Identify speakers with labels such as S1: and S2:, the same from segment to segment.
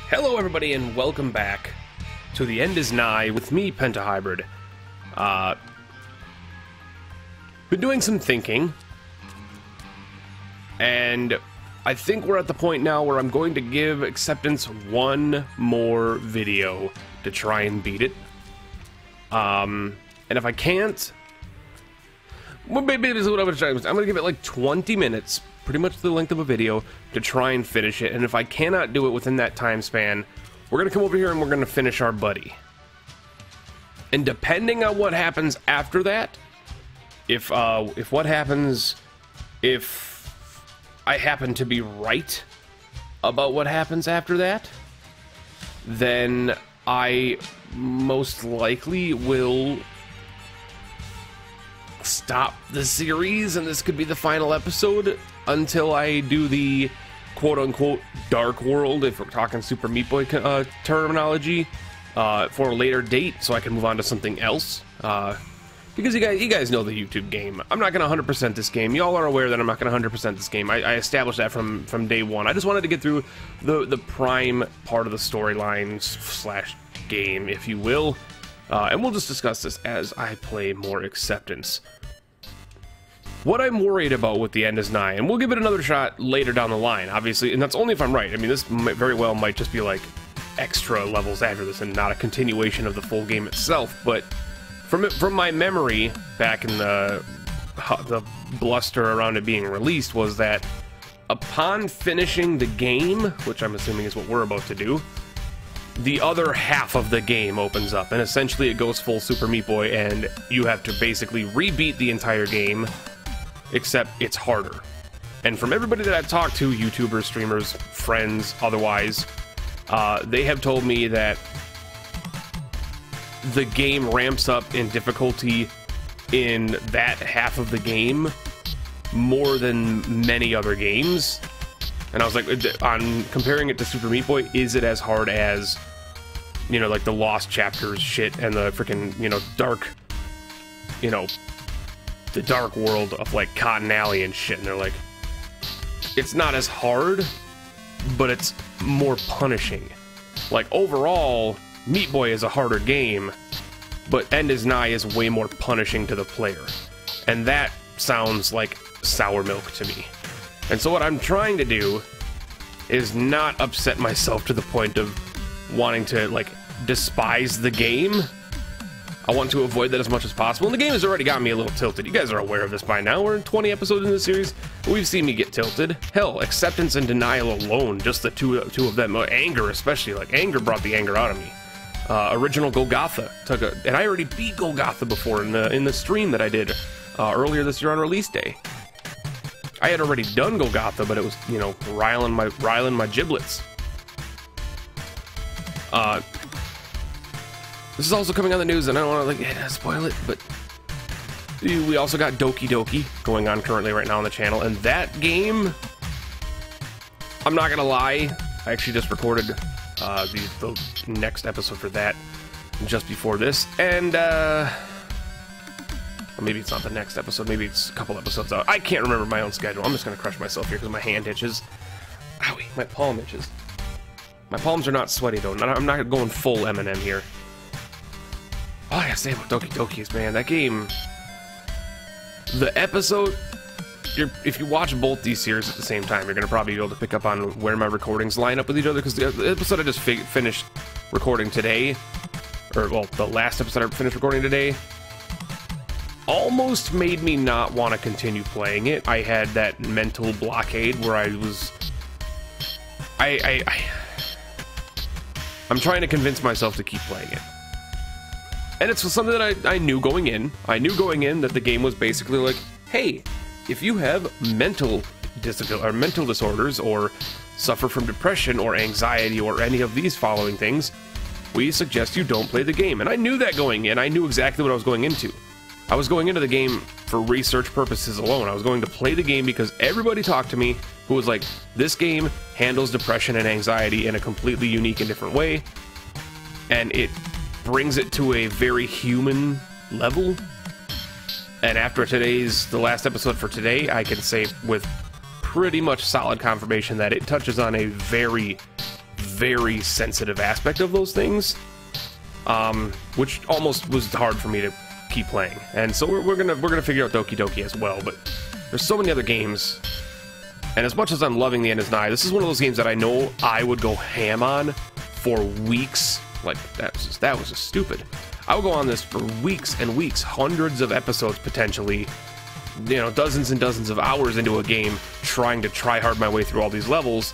S1: Hello everybody and welcome back to the End Is Nigh with me, Pentahybrid. Been doing some thinking, and I think we're at the point now where I'm going to give Acceptance one more video to try and beat it. And if I can't, well, maybe this is what I'm going to try. I'm going to give it like 20 minutes, pretty much the length of a video, to try and finish it. And if I cannot do it within that time span, we're going to come over here and we're going to finish our buddy. And depending on what happens after that, if what happens, if I happen to be right about what happens after that, then I most likely will stop the series, and this could be the final episode until I do the quote-unquote dark world, if we're talking Super Meat Boy terminology, for a later date, so I can move on to something else. Because you guys know the YouTube game. I'm not going to 100% this game. Y'all are aware that I'm not going to 100% this game. I established that from day one. I just wanted to get through the prime part of the storyline slash game, if you will. And we'll just discuss this as I play more Acceptance. What I'm worried about with the End Is Nigh, and we'll give it another shot later down the line, obviously, and that's only if I'm right. I mean, this very well might just be like extra levels after this and not a continuation of the full game itself, but from my memory back in the bluster around it being released was that upon finishing the game, which I'm assuming is what we're about to do, the other half of the game opens up, and essentially it goes full Super Meat Boy, and you have to basically rebeat the entire game, except it's harder. And from everybody that I've talked to, YouTubers, streamers, friends, otherwise, they have told me that the game ramps up in difficulty in that half of the game more than many other games. And I was like, on comparing it to Super Meat Boy, is it as hard as, you know, like the Lost Chapters shit and the freaking, you know, dark, you know, the dark world of like Cotton Alley and shit? And they're like, it's not as hard, but it's more punishing. Like overall, Meat Boy is a harder game, but End Is Nigh is way more punishing to the player. And that sounds like sour milk to me. And so what I'm trying to do is not upset myself to the point of wanting to, like, despise the game. I want to avoid that as much as possible. And the game has already got me a little tilted. You guys are aware of this by now. We're in 20 episodes in the series. We've seen me get tilted. Hell, Acceptance and Denial alone, just the two of them. Anger especially. Like, anger brought the anger out of me. Original Golgotha and I already beat Golgotha before in the stream that I did earlier this year on release day. I had already done Golgotha, but it was, you know, riling my giblets. This is also coming on the news, and I don't want to spoil it, but we also got Doki Doki going on currently right now on the channel, and that game, I'm not gonna lie, I actually just recorded the next episode for that just before this, and or maybe it's not the next episode, maybe it's a couple episodes out. I can't remember my own schedule. I'm just going to crush myself here because my hand itches. Owie, my palm itches. My palms are not sweaty, though. I'm not going full Eminem here. All I gotta say about Doki Doki is, man, that game... The episode... If you watch both these series at the same time, you're going to probably be able to pick up on where my recordings line up with each other, because the episode I just finished recording today, or, well, the last episode I finished recording today, almost made me not want to continue playing it. I had that mental blockade where I was... I'm trying to convince myself to keep playing it. And it's something that I knew going in. I knew going in that the game was basically like, hey, if you have mental disorders or suffer from depression or anxiety or any of these following things, we suggest you don't play the game. And I knew that going in. I knew exactly what I was going into. I was going into the game for research purposes alone. I was going to play the game because everybody talked to me who was like, this game handles depression and anxiety in a completely unique and different way, and it brings it to a very human level. And after the last episode for today, I can say with pretty much solid confirmation that it touches on a very, very sensitive aspect of those things, which almost was hard for me to keep playing. And so we're gonna figure out Doki Doki as well. But there's so many other games, and as much as I'm loving the End Is Nigh, this is one of those games that I know I would go ham on for weeks. Like that was just stupid. I would go on this for weeks and weeks, hundreds of episodes potentially, you know, dozens and dozens of hours into a game, trying to try hard my way through all these levels.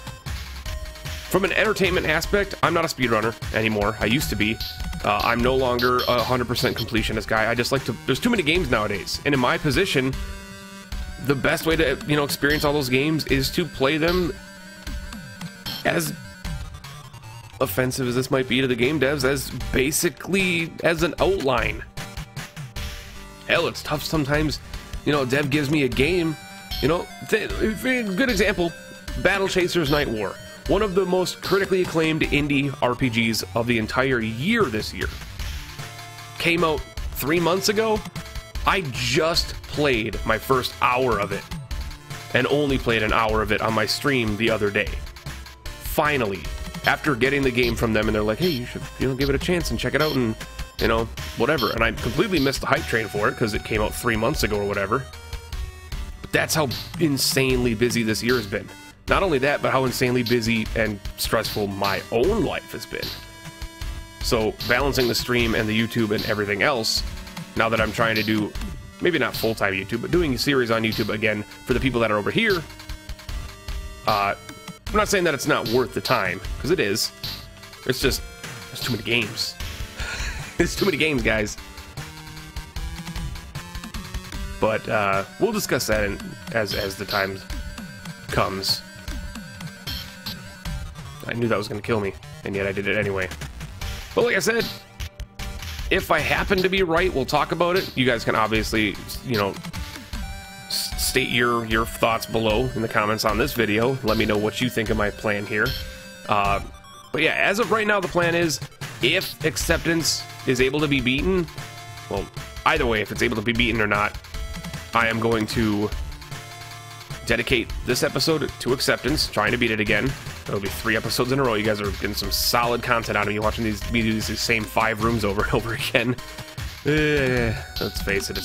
S1: From an entertainment aspect, I'm not a speedrunner anymore. I used to be. I'm no longer a 100% completionist guy. I just like to... There's too many games nowadays. And in my position, the best way to, you know, experience all those games is to play them, as offensive as this might be to the game devs, as basically as an outline. Hell, it's tough sometimes. You know, dev gives me a game, you know, good example, Battle Chasers Night War. One of the most critically acclaimed indie RPGs of the entire year this year. Came out 3 months ago. I just played my first hour of it, and only played an hour of it on my stream the other day. Finally, after getting the game from them, and they're like, hey, you should, you know, give it a chance and check it out and, you know, whatever. And I completely missed the hype train for it because it came out 3 months ago or whatever. But that's how insanely busy this year has been. Not only that, but how insanely busy and stressful my own life has been. So balancing the stream and the YouTube and everything else, now that I'm trying to do, maybe not full-time YouTube, but doing a series on YouTube again for the people that are over here, I'm not saying that it's not worth the time, because it is. It's just, there's too many games. There's too many games, guys. But we'll discuss that as the time comes. I knew that was going to kill me, and yet I did it anyway. But like I said, if I happen to be right, we'll talk about it. You guys can obviously, you know, state your thoughts below in the comments on this video. Let me know what you think of my plan here. But yeah, as of right now, the plan is, if acceptance is able to be beaten, well, either way, if it's able to be beaten or not, I am going to dedicate this episode to acceptance, trying to beat it again. It'll be 3 episodes in a row. You guys are getting some solid content out of me, watching me do these same 5 rooms over and over again. Let's face it,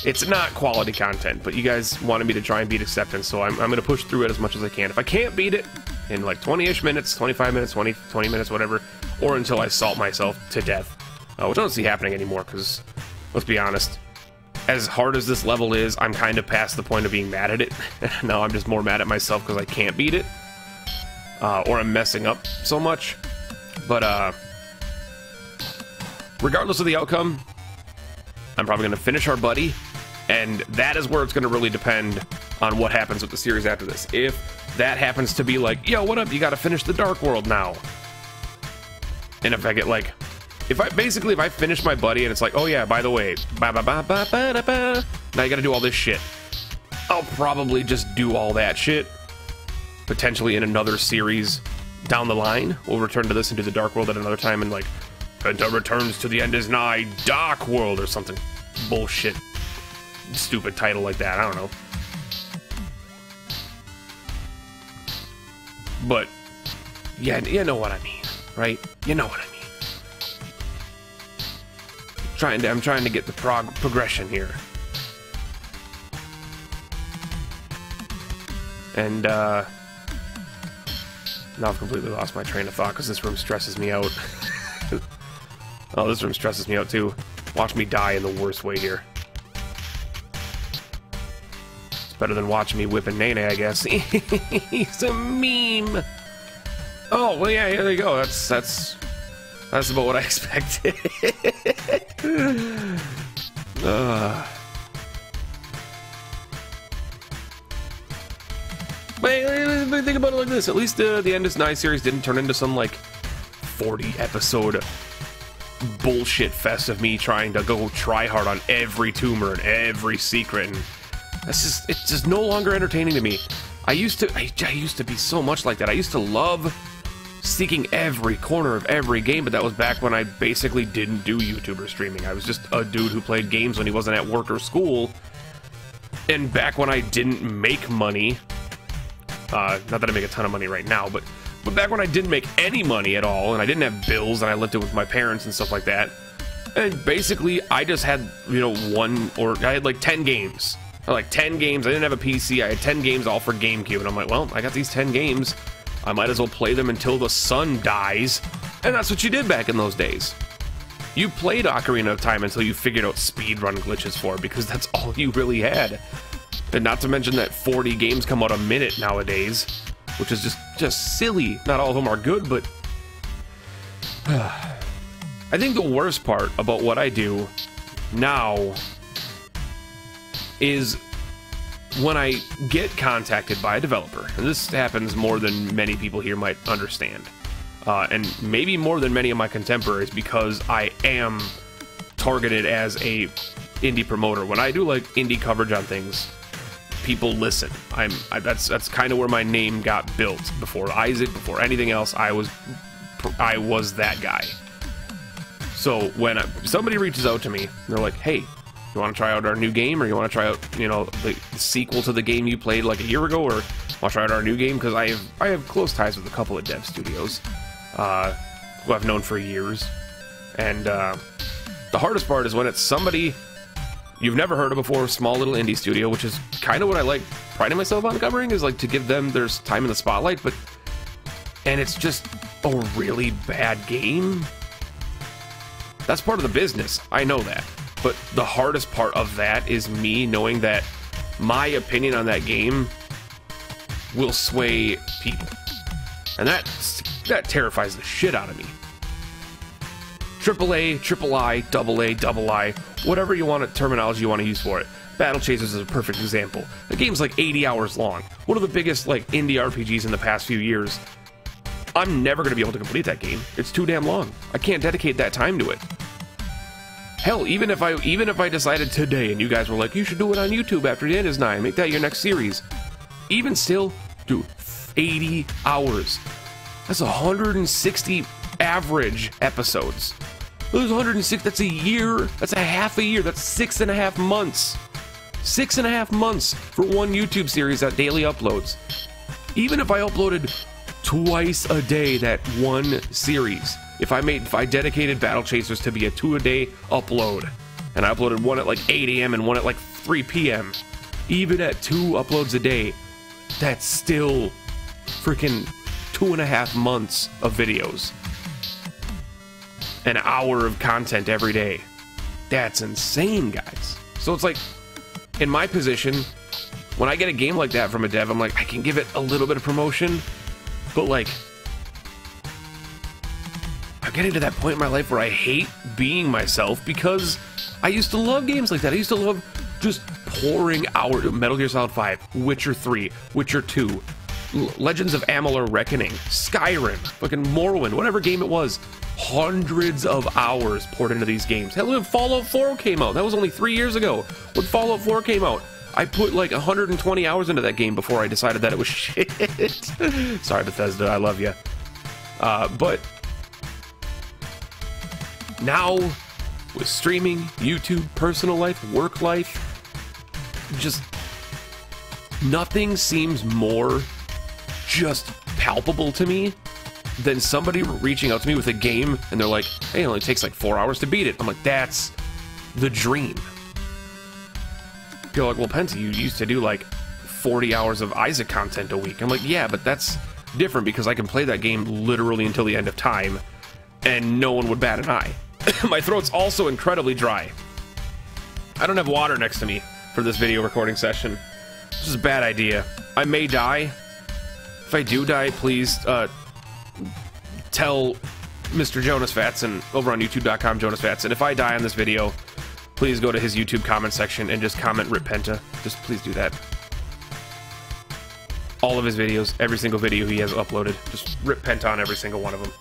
S1: it's not quality content, but you guys wanted me to try and beat acceptance, so I'm going to push through it as much as I can. If I can't beat it in like 20-ish minutes, 25 minutes, 20 minutes, whatever, or until I salt myself to death, which I don't see happening anymore, because, let's be honest, as hard as this level is, I'm kind of past the point of being mad at it. Now I'm just more mad at myself because I can't beat it. Or I'm messing up so much. But, regardless of the outcome, I'm probably going to finish our buddy. And that is where it's going to really depend on what happens with the series after this. If that happens to be like, yo, what up? You got to finish the Dark World now. And if I get like... If I finish my buddy and it's like, oh yeah, by the way, now you gotta do all this shit, I'll probably just do all that shit, potentially in another series down the line. We'll return to this and do the Dark World at another time, and like, Penta returns to the End Is Nigh Dark World, or something bullshit, stupid title like that, I don't know. But, yeah, you know what I mean, right? You know what I mean. I'm trying to get the progression here. And, now I've completely lost my train of thought because this room stresses me out. Oh, this room stresses me out too. Watch me die in the worst way here. It's better than watching me whipping Nene, I guess. It's a meme! Oh, well, yeah, there you go. That's about what I expected. But think about it like this. At least the End Is Nigh series didn't turn into some, like, 40-episode bullshit fest of me trying to go try hard on every tumor and every secret. And it's just no longer entertaining to me. I used to be so much like that. I used to love seeking every corner of every game, but that was back when I basically didn't do YouTuber streaming. I was just a dude who played games when he wasn't at work or school, and back when I didn't make money, not that I make a ton of money right now, but But back when I didn't make any money at all, and I didn't have bills, and I lived it with my parents and stuff like that, and basically I just had, you know, I had like 10 games. I had like 10 games. I didn't have a PC. I had 10 games all for GameCube, and I'm like, well, I got these 10 games. I might as well play them until the sun dies. And that's what you did back in those days. You played Ocarina of Time until you figured out speedrun glitches for it, because that's all you really had. And not to mention that 40 games come out a minute nowadays, which is just silly. Not all of them are good, but I think the worst part about what I do now is when I get contacted by a developer, and this happens more than many people here might understand, and maybe more than many of my contemporaries, because I am targeted as a indie promoter. When I do like indie coverage on things, people listen. That's kind of where my name got built. Before Isaac, before anything else, I was that guy. So when somebody reaches out to me, they're like, hey, you want to try out our new game, or you want to try out, you know, the sequel to the game you played like a year ago, or want to try out our new game? Because I have close ties with a couple of dev studios who I've known for years. And the hardest part is when it's somebody you've never heard of before, small little indie studio, which is kind of what I like priding myself on covering, is like to give them their time in the spotlight, and it's just a really bad game. That's part of the business, I know that. But the hardest part of that is me knowing that my opinion on that game will sway people. And that terrifies the shit out of me. AAA, triple I, double I, whatever you want, terminology you want to use for it. Battle Chasers is a perfect example. The game's like 80 hours long. One of the biggest like indie RPGs in the past few years. I'm never going to be able to complete that game. It's too damn long. I can't dedicate that time to it. Hell, even if I decided today and you guys were like, you should do it on YouTube after the End Is Nigh, make that your next series. Even still, dude, 80 hours. That's 160 average episodes. There's 106, that's a year, that's a half a year, that's 6.5 months. 6.5 months for one YouTube series that daily uploads. Even if I uploaded twice a day that one series, if I dedicated Battle Chasers to be a 2-a-day upload, and I uploaded one at like 8 a.m. and one at like 3 p.m., even at 2 uploads a day, that's still freaking 2.5 months of videos. An hour of content every day. That's insane, guys. So it's like, in my position, when I get a game like that from a dev, I'm like, I can give it a little bit of promotion, but like, I'm getting to that point in my life where I hate being myself, because I used to love games like that. I used to love just pouring hours. Metal Gear Solid 5, Witcher 3, Witcher 2, Legends of Amalur Reckoning, Skyrim, fucking Morrowind, whatever game it was. Hundreds of hours poured into these games. Hell, when Fallout 4 came out, that was only 3 years ago. When Fallout 4 came out, I put like 120 hours into that game before I decided that it was shit. Sorry, Bethesda, I love you. But now, with streaming, YouTube, personal life, work life, just nothing seems more just palpable to me than somebody reaching out to me with a game and they're like, hey, it only takes like 4 hours to beat it. I'm like, that's the dream. You're like, well, Penta, you used to do like 40 hours of Isaac content a week. I'm like, yeah, but that's different because I can play that game literally until the end of time and no one would bat an eye. My throat's also incredibly dry. I don't have water next to me for this video recording session. This is a bad idea. I may die. If I do die, please tell Mr. Jonas Vatson over on youtube.com, Jonas Vatson. If I die on this video, please go to his YouTube comment section and just comment Rip Penta. Just please do that. All of his videos, every single video he has uploaded, just Rip Penta on every single one of them.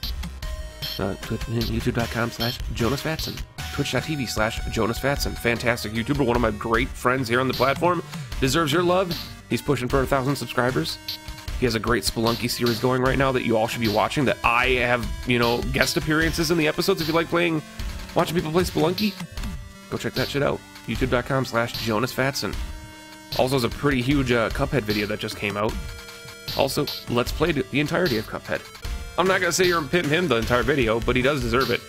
S1: YouTube.com/Jonas Vatson. Twitch.tv/Jonas Vatson. Fantastic YouTuber, one of my great friends here on the platform. Deserves your love. He's pushing for 1,000 subscribers. He has a great Spelunky series going right now that you all should be watching, that I have, you know, guest appearances in the episodes. If you like watching people play Spelunky, go check that shit out. YouTube.com/Jonas Vatson. Also has a pretty huge Cuphead video that just came out. Also, let's play the entirety of Cuphead. I'm not gonna sit here and pimp him the entire video, but he does deserve it.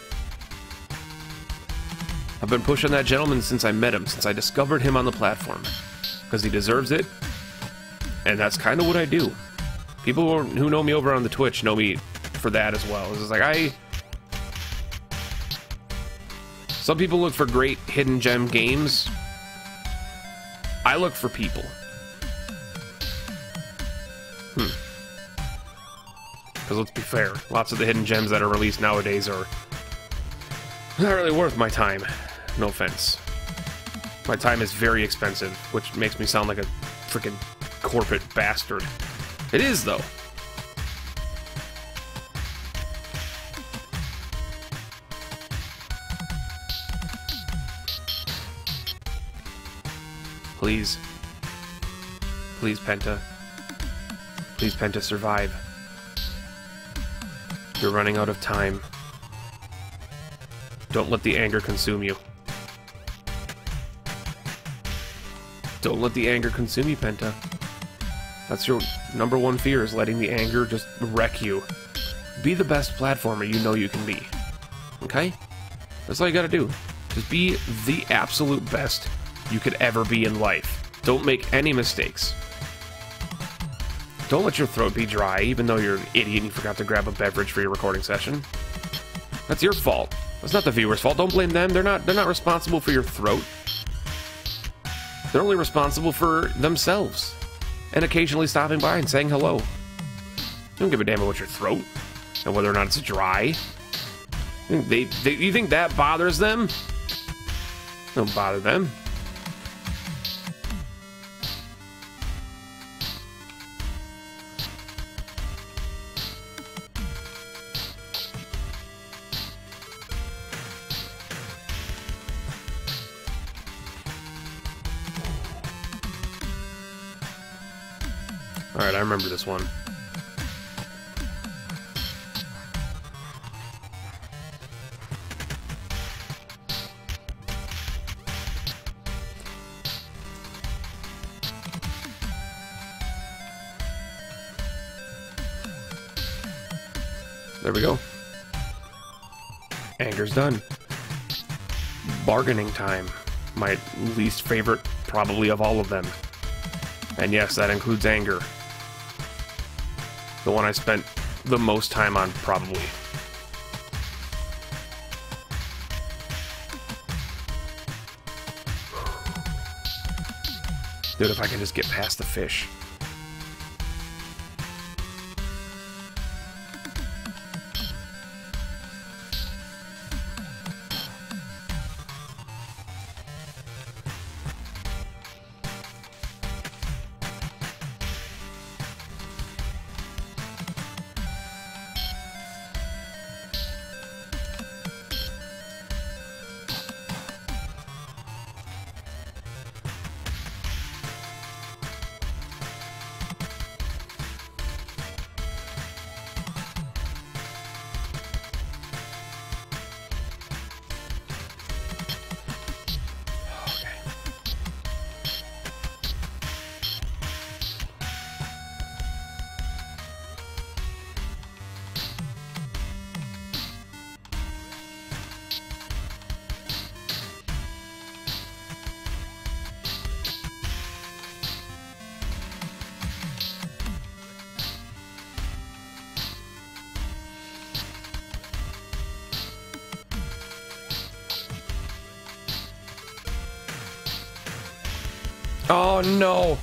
S1: I've been pushing that gentleman since I met him, since I discovered him on the platform. Because he deserves it, and that's kind of what I do. People who know me over on the Twitch know me for that as well. It's just like, some people look for great hidden gem games. I look for people. Because let's be fair, lots of the hidden gems that are released nowadays are not really worth my time. No offense. My time is very expensive, which makes me sound like a freaking corporate bastard. It is, though. Please. Please, Penta. Please, Penta, survive. You're running out of time. Don't let the anger consume you. Don't let the anger consume you, Penta. That's your #1 fear, is letting the anger just wreck you. Be the best platformer you know you can be. Okay? That's all you gotta do. Just be the absolute best you could ever be in life. Don't make any mistakes. Don't let your throat be dry, even though you're an idiot and you forgot to grab a beverage for your recording session. That's your fault. That's not the viewer's fault. Don't blame them. They're not responsible for your throat. They're only responsible for themselves. And occasionally stopping by and saying hello. They don't give a damn about your throat and whether or not it's dry. You think that bothers them? Don't bother them. Alright, I remember this one. There we go. Anger's done. Bargaining time. My least favorite, probably, of all of them. And yes, that includes anger. The one I spent the most time on, probably. Dude, if I can just get past the fish. Oh no!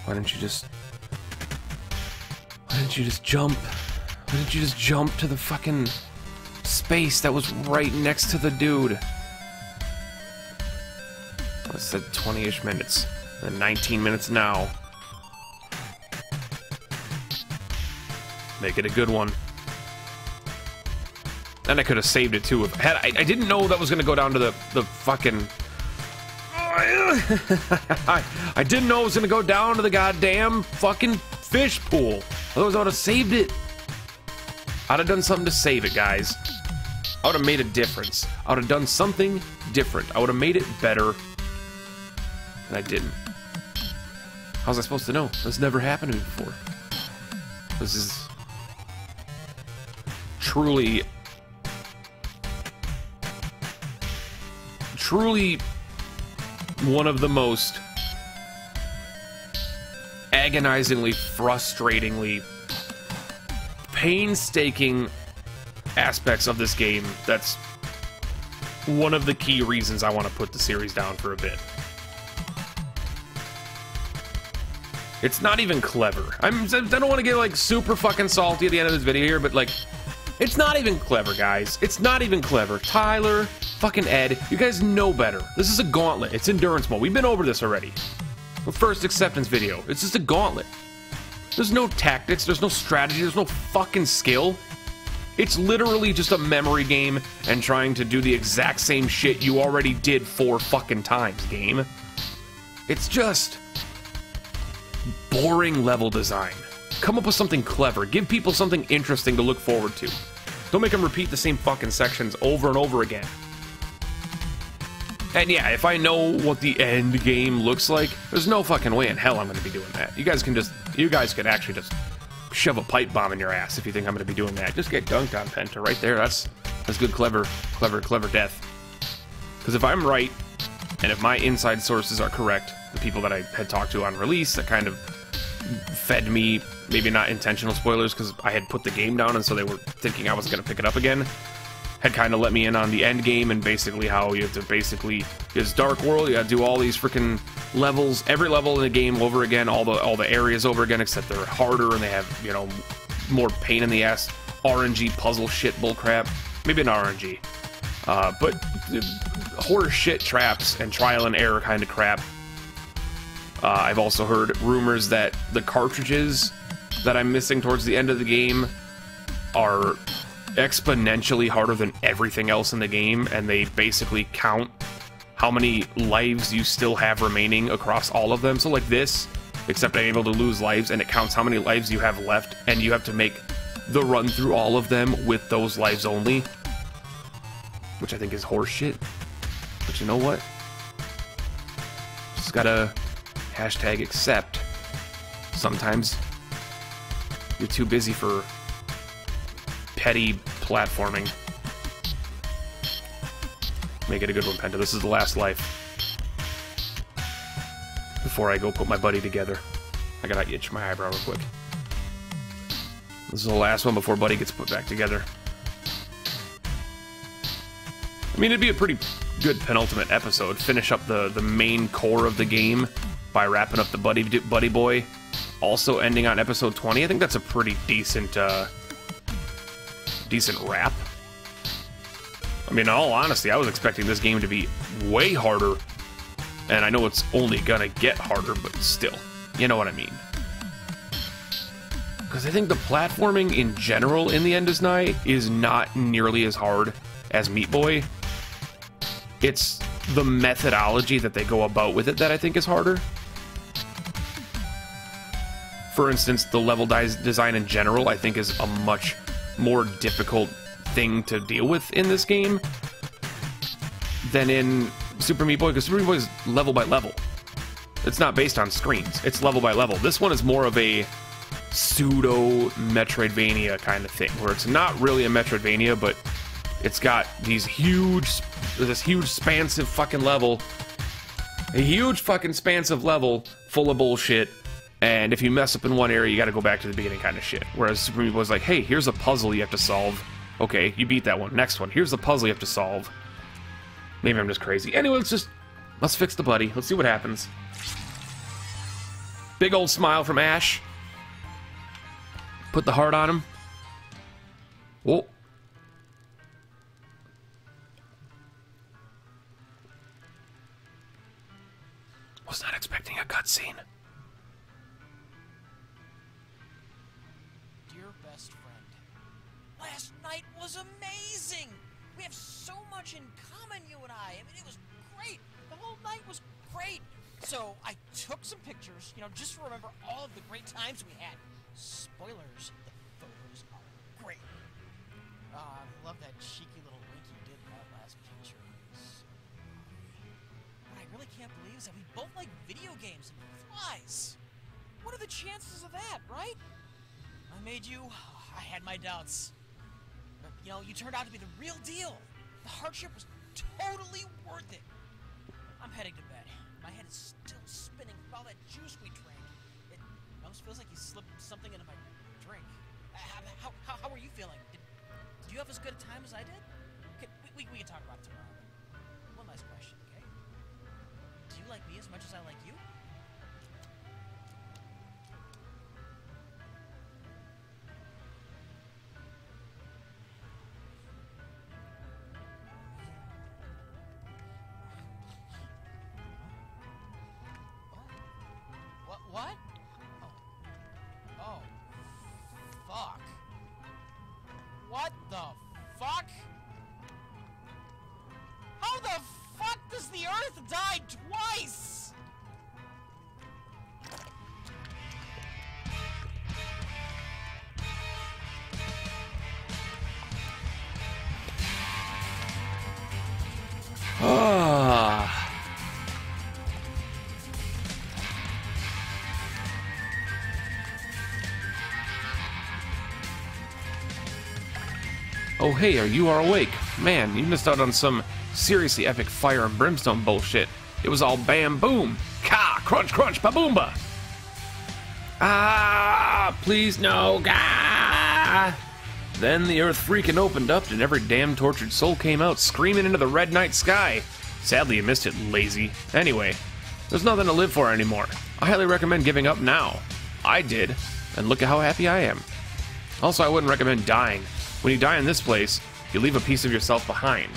S1: Why didn't you just jump? Why didn't you just jump to the fucking space that was right next to the dude? I said 20-ish minutes. And 19 minutes now. Make it a good one. And I could have saved it too. If I didn't know that was going to go down to the fucking... I didn't know it was going to go down to the goddamn fucking fish pool. Otherwise I would have saved it. I'd have done something to save it, guys. I would have made a difference. I would have done something different. I would have made it better. And I didn't. How was I supposed to know? This never happened to me before. This is truly one of the most agonizingly, frustratingly, painstaking aspects of this game. That's one of the key reasons I want to put the series down for a bit. It's not even clever. I don't want to get like super fucking salty at the end of this video here, but like, it's not even clever, guys. It's not even clever. Tyler, fucking Ed, you guys know better. This is a gauntlet. It's endurance mode. We've been over this already. The first acceptance video. It's just a gauntlet. There's no tactics. There's no strategy. There's no fucking skill. It's literally just a memory game and trying to do the exact same shit you already did 4 fucking times, game. It's just boring level design. Come up with something clever. Give people something interesting to look forward to. Don't make them repeat the same fucking sections over and over again. And yeah, if I know what the end game looks like, there's no fucking way in hell I'm going to be doing that. You guys can actually just shove a pipe bomb in your ass if you think I'm going to be doing that. Just get dunked on, Penta, right there. That's good, clever death. Because if I'm right, and if my inside sources are correct, the people that I had talked to on release that kind of fed me, maybe not intentional spoilers, because I had put the game down and so they were thinking I was going to pick it up again, had kind of let me in on the end game and basically how you have to basically, it's Dark World, you gotta do all these freaking levels, every level in the game over again, all the areas over again, except they're harder and they have, you know, more pain in the ass, RNG puzzle shit bullcrap. Maybe an RNG. But horror shit traps and trial and error kind of crap. I've also heard rumors that the cartridges that I'm missing towards the end of the game are exponentially harder than everything else in the game, and they basically count how many lives you still have remaining across all of them. So like this, except I'm able to lose lives, and it counts how many lives you have left, and you have to make the run through all of them with those lives only, which I think is horseshit. But you know what? Just gotta hashtag accept. Sometimes you're too busy for petty platforming. Make it a good one, Penta. This is the last life. Before I go put my buddy together. I gotta itch my eyebrow real quick. This is the last one before Buddy gets put back together. I mean, it'd be a pretty good penultimate episode. Finish up the main core of the game by wrapping up the Buddy Boy. Also ending on episode 20. I think that's a pretty decent wrap. I mean, in all honesty, I was expecting this game to be way harder. And I know it's only gonna get harder, but still. You know what I mean. Because I think the platforming in general in the End Is Nigh is not nearly as hard as Meat Boy. It's the methodology that they go about with it that I think is harder. For instance, the level design in general, I think, is a much more difficult thing to deal with in this game than in Super Meat Boy, because Super Meat Boy is level by level. It's not based on screens. It's level by level. This one is more of a pseudo Metroidvania kind of thing, where it's not really a Metroidvania, but it's got this huge expansive fucking level, a huge fucking expansive level full of bullshit, and if you mess up in one area, you gotta go back to the beginning kind of shit. Whereas Super Meat Boy is like, hey, here's a puzzle you have to solve. Okay, you beat that one. Next one. Here's the puzzle you have to solve. Maybe I'm just crazy. Anyway, let's fix the buddy. Let's see what happens. Big old smile from Ash. Put the heart on him. Whoa. Was not expecting a cutscene.
S2: Dear best friend, last night was amazing. We have so much in common, you and I. I mean, it was great. The whole night was great. So I took some pictures, you know, just to remember all of the great times we had. Spoilers, the photos are great. I love that cheeky little can't believe is that we both like video games and flies. What are the chances of that, right? I made you. I had my doubts. But, you know, you turned out to be the real deal. The hardship was totally worth it. I'm heading to bed. My head is still spinning from all that juice we drank. It almost feels like you slipped something into my drink. How are you feeling? Did you have as good a time as I did? Okay, we can talk about it tomorrow. One last question, okay? Do you like me as much as I like you? What? Oh. Fuck. What the fuck? How the fuck does the Earth die twice?
S1: Ah. Oh hey, you are awake. Man, you missed out on some seriously epic fire and brimstone bullshit. It was all bam boom, ka, crunch crunch, ba-boomba. Ah, please no, gah. Then the earth freaking opened up and every damn tortured soul came out screaming into the red night sky. Sadly you missed it, lazy. Anyway, there's nothing to live for anymore. I highly recommend giving up now. I did, and look at how happy I am. Also, I wouldn't recommend dying. When you die in this place, you leave a piece of yourself behind.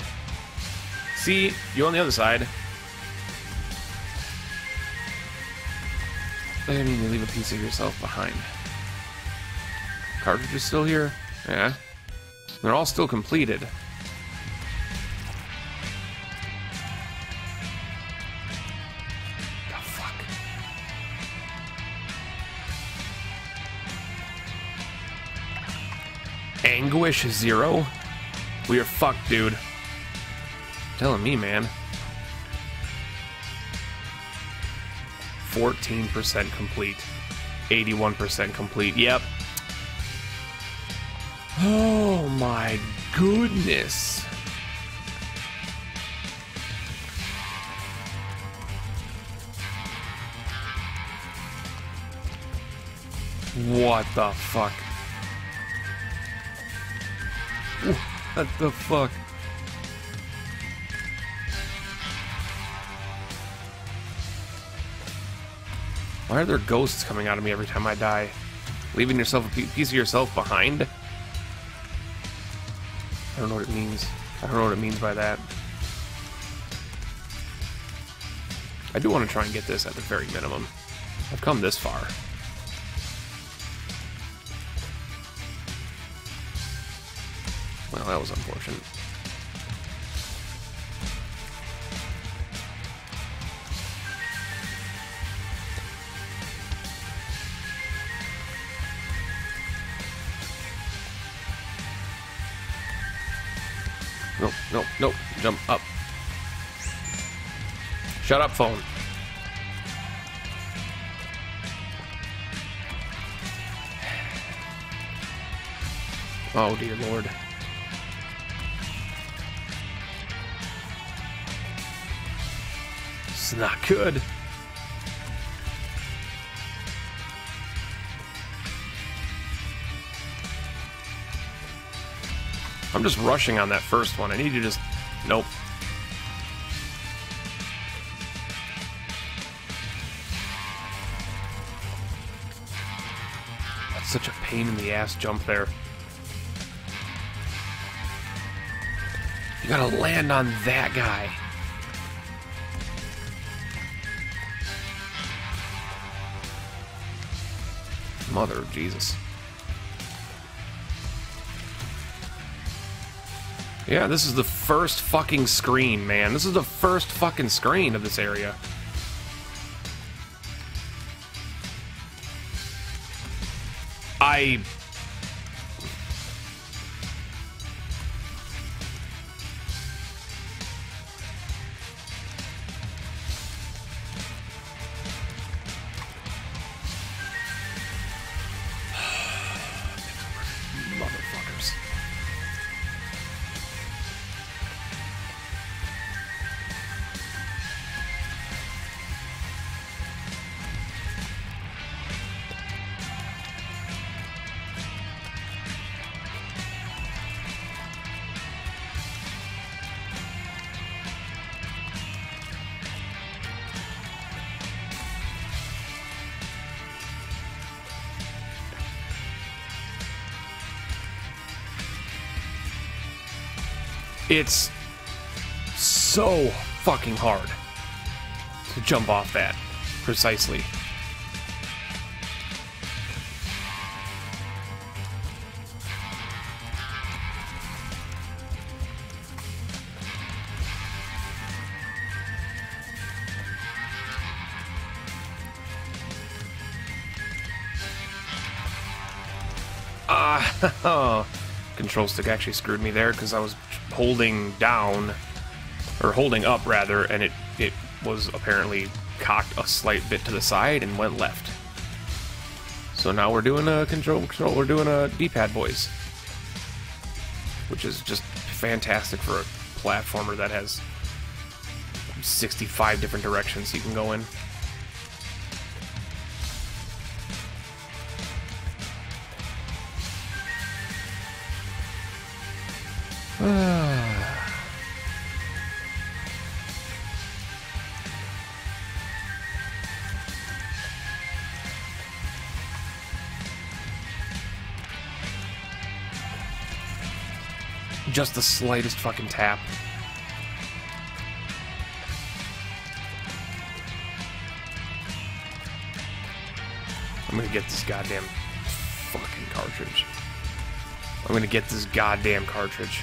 S1: See, you on the other side. I mean, you leave a piece of yourself behind. Cartridges still here? Yeah. They're all still completed. The fuck? Anguish 0? We are fucked, dude. Telling me, man. 14% complete. 81% complete. Yep. Oh my goodness. What the fuck? What the fuck? Why are there ghosts coming out of me every time I die? Leaving yourself a piece of yourself behind? I don't know what it means. I don't know what it means by that. I do want to try and get this at the very minimum. I've come this far. Well, that was unfortunate. Nope, nope, nope. Jump up. Shut up, phone. Oh, dear Lord. It's not good. I'm just rushing on that first one. I need to just... Nope. That's such a pain in the ass jump there. You gotta land on that guy. Mother of Jesus. Yeah, this is the first fucking screen, man. This is the first fucking screen of this area. It's so fucking hard to jump off that precisely. Oh, control stick actually screwed me there because I was holding down, or holding up rather, and it was apparently cocked a slight bit to the side and went left. So now we're doing a we're doing a D-pad, boys, which is just fantastic for a platformer that has 65 different directions you can go in. Just the slightest fucking tap. I'm gonna get this goddamn fucking cartridge. I'm gonna get this goddamn cartridge.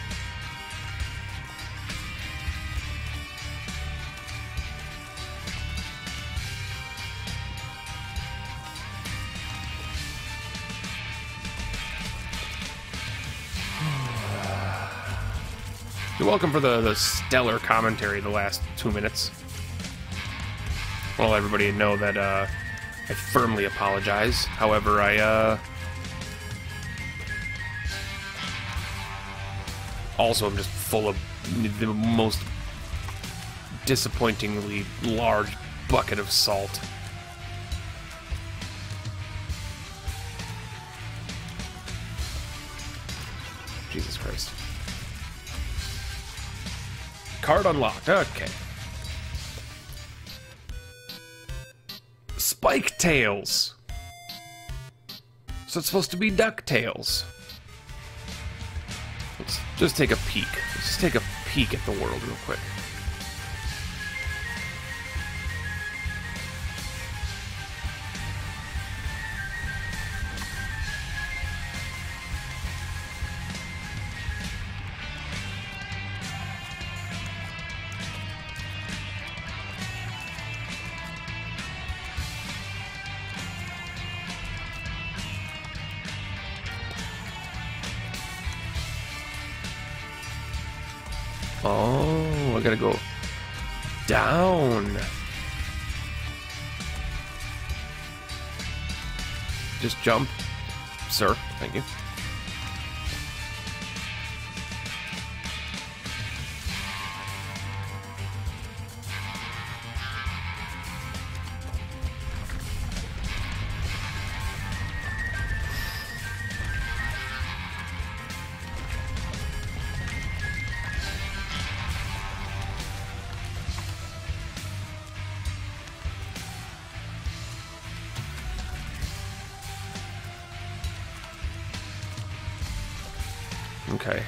S1: You're welcome for the stellar commentary the last 2 minutes. Well, everybody know that I firmly apologize. However, I also am just full of the most disappointingly large bucket of salt. Jesus Christ. Card unlocked. Okay. Spike tails. So it's supposed to be duck tails. Let's just take a peek. Let's just take a peek at the world real quick. Oh, I gotta go down. Just jump, sir. Thank you. Okay.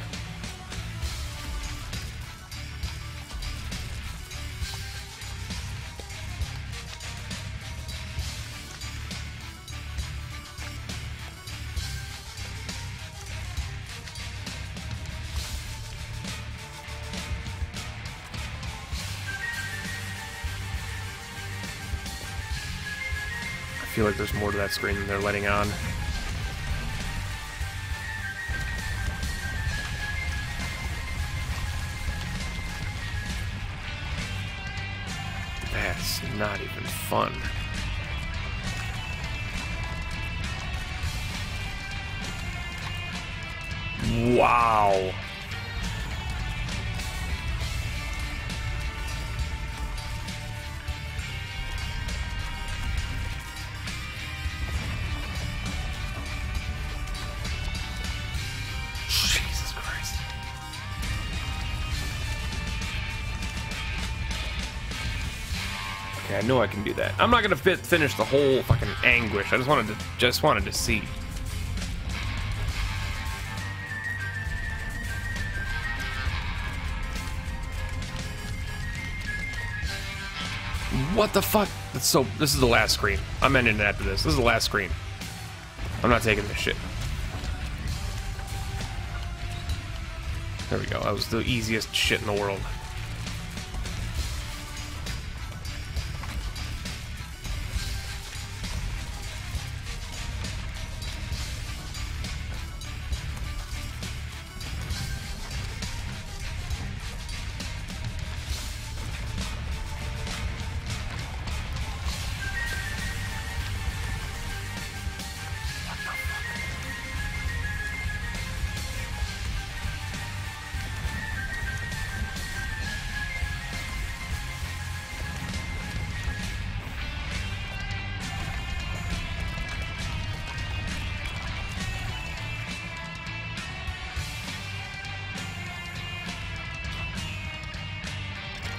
S1: I feel like there's more to that screen than they're letting on. That's not even fun. Wow. Jesus Christ. Okay, I know I can do that. I'm not gonna finish the whole fucking anguish. I just wanted to see. What the fuck? This is the last screen. I'm ending it after this. This is the last screen. I'm not taking this shit. There we go. That was the easiest shit in the world.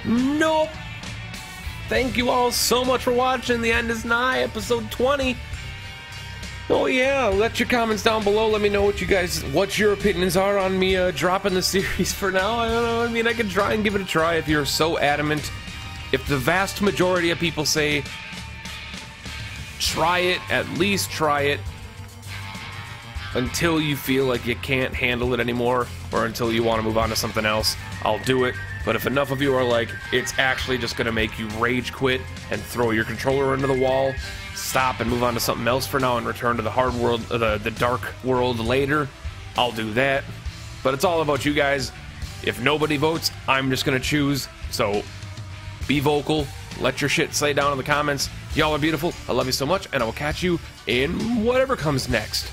S1: Nope. Thank you all so much for watching The End Is Nigh, episode 20. Oh yeah, let your comments down below. Let me know what your opinions are on me dropping the series for now. I don't know. I mean, I could try and give it a try if you're so adamant. If the vast majority of people say try it, at least try it until you feel like you can't handle it anymore, or until you want to move on to something else, I'll do it. But if enough of you are like, it's actually just going to make you rage quit and throw your controller into the wall, stop and move on to something else for now and return to the hard world, the dark world later, I'll do that. But it's all about you guys. If nobody votes, I'm just going to choose. So be vocal. Let your shit say down in the comments. Y'all are beautiful. I love you so much, and I will catch you in whatever comes next.